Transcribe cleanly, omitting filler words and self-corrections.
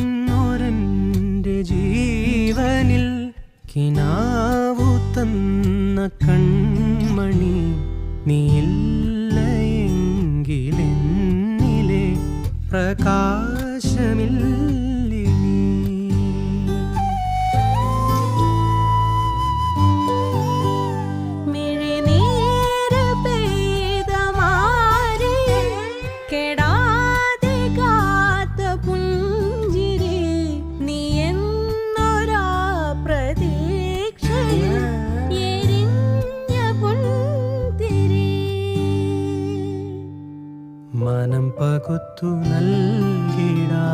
പിടയുന്നൊരെൻ്റെ ജീവനിൽ കിനാവു തന്ന കൺമണി നീയില്ലയെങ്കിലെന്നിലെ പ്രകാശമില്ലേ നീ. മനം പകുത്തു നൽകിടാ